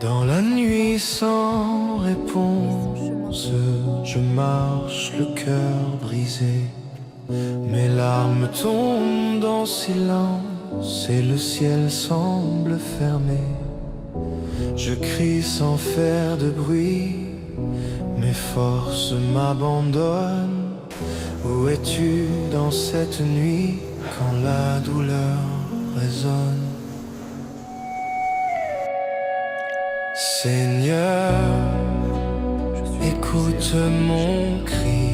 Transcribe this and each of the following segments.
Dans la nuit sans réponse, je marche le cœur brisé. Mes larmes tombent en silence et le ciel semble fermé. Je crie sans faire de bruit, mes forces m'abandonnent. Où es-tu dans cette nuit quand la douleur résonne? Seigneur, écoute mon cri.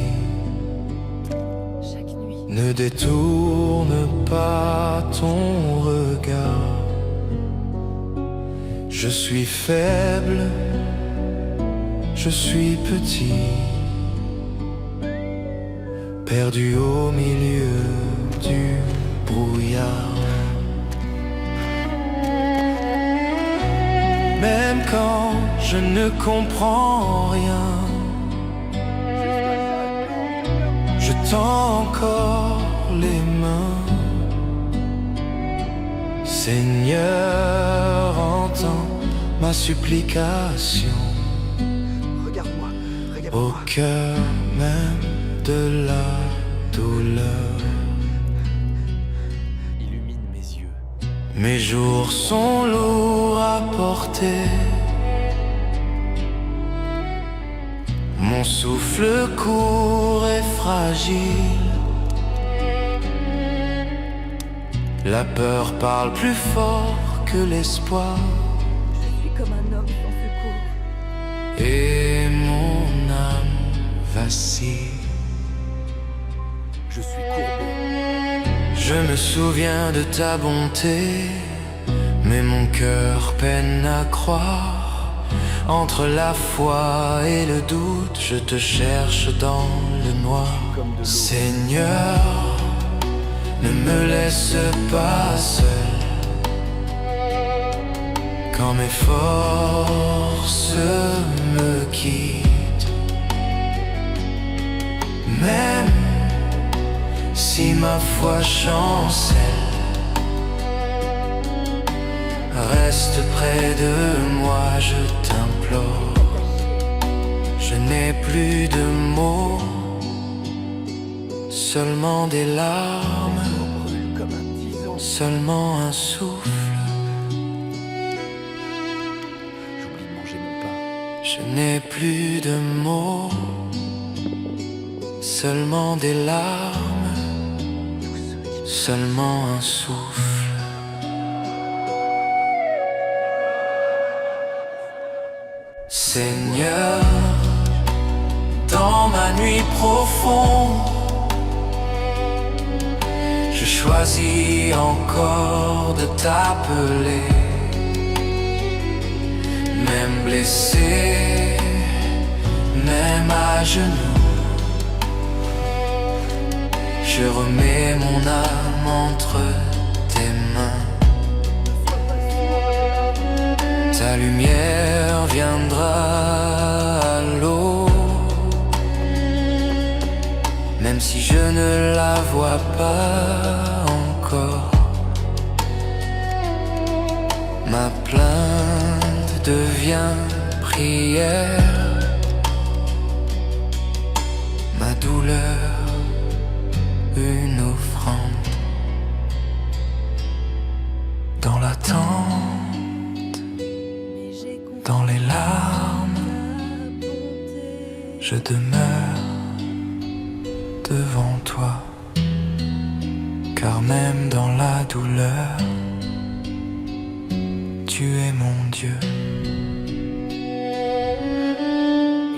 Ne détourne pas ton regard. Je suis faible, je suis petit, perdu au milieu du brouillard. Même quand je ne comprends rien, je tends encore les mains. Seigneur, entends ma supplication. Regarde-moi, Au cœur même de la douleur. illumine mes yeux. Mes jours sont lourds à porter. Mon souffle court et fragile. La peur parle plus fort que l'espoir. Je suis comme un homme sans secours. Et mon âme vacille. Je suis courbé. Je me souviens de ta bonté, mais mon cœur peine à croire. Entre la foi et le doute, je te cherche dans le noir. Comme de l'eau. Seigneur, ne me laisse pas seul. Quand mes forces me quittent, même si ma foi chancelle, reste près de moi, je t'implore. Je n'ai plus de mots, seulement des larmes, Brûle comme un tison. seulement un souffle. J'oublie de manger mon pain. Je n'ai plus de mots, seulement des larmes, seulement un souffle. Seigneur, dans ma nuit profonde, je choisis encore de t'appeler. Même blessé, même à genoux, je remets mon âme entre tes mains. Ta lumière viendra à l'eau, même si je ne la vois pas encore. Ma plainte devient prière, ma douleur une offrande. Dans l'attente, Mais j'ai compris dans les larmes, ta bonté. je demeure devant toi. Car même dans la douleur, tu es mon Dieu.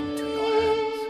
Into your hands.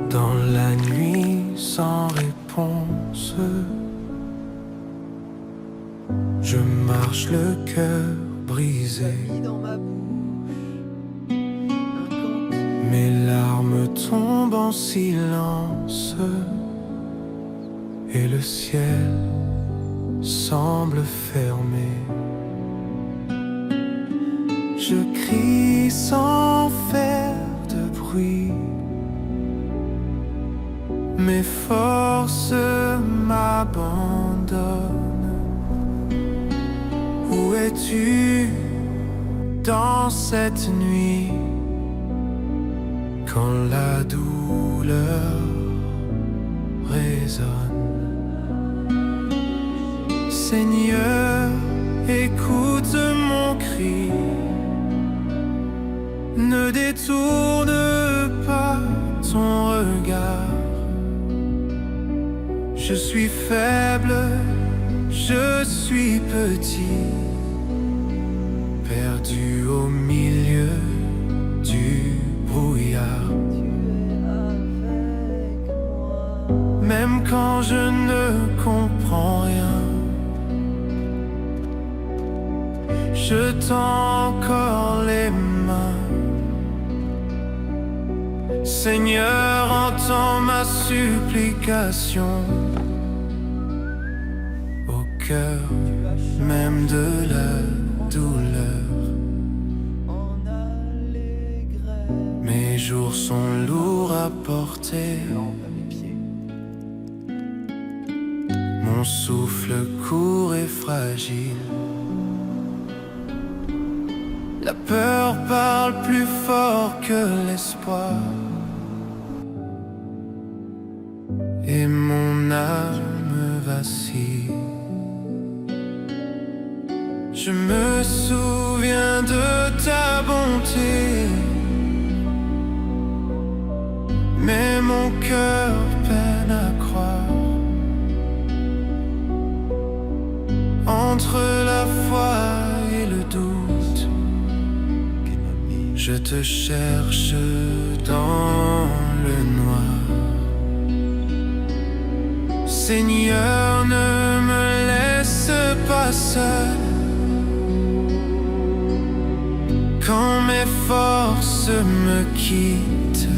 Dans la nuit sans réponse, marche le cœur brisé. Dans ma bouche, un cantique. Mes larmes tombent en silence et le ciel semble fermé. Je crie sans faire de bruit. Mes forces m'abandonnent. Où es-tu dans cette nuit quand la douleur résonne? Seigneur, écoute mon cri. Ne détourne pas ton regard. Je suis faible, je suis petit, perdu au milieu du brouillard. Même quand je ne comprends rien, je tends encore les mains. Seigneur, entends ma supplication. Au cœur même de la douleur, mes jours sont lourds à porter. Mon souffle court et fragile. La peur parle plus fort que l'espoir. Et mon âme vacille. Je me souviens de ta bonté, mais mon cœur peine à croire. Entre la foi et le doute, je te cherche dans le noir. Seigneur, ne me laisse pas seul quand mes forces me quittent.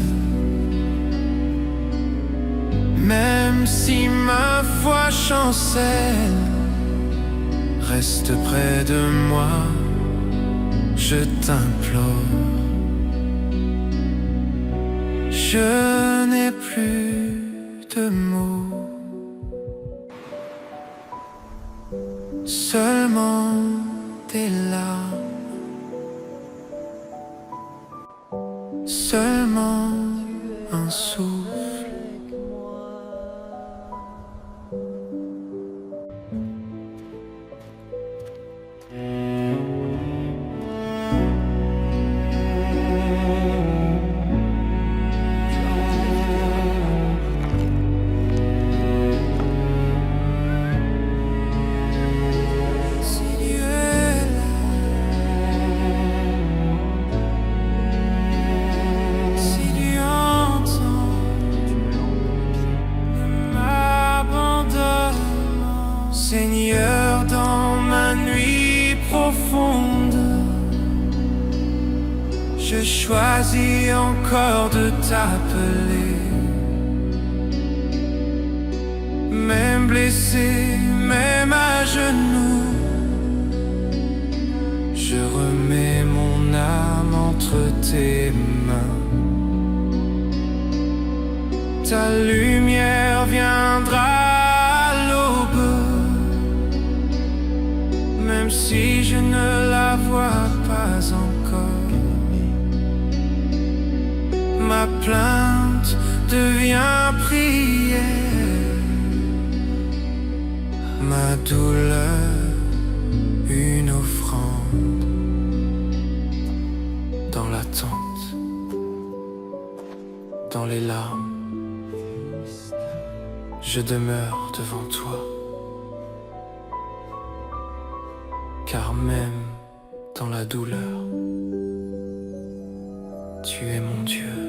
Même si ma foi chancelle, reste près de moi, je t'implore. Je n'ai plus de mots, seulement des larmes, seulement un souffle. Seigneur, dans ma nuit profonde, je choisis encore de t'appeler. Même blessé, même à genoux, je remets mon âme entre tes mains. Ta lumière viendra à l'aube, même si je ne la vois pas encore. Ma plainte devient prière, ma douleur une offrande. Dans l'attente, dans les larmes, je demeure devant toi. Car même dans la douleur, tu es mon Dieu.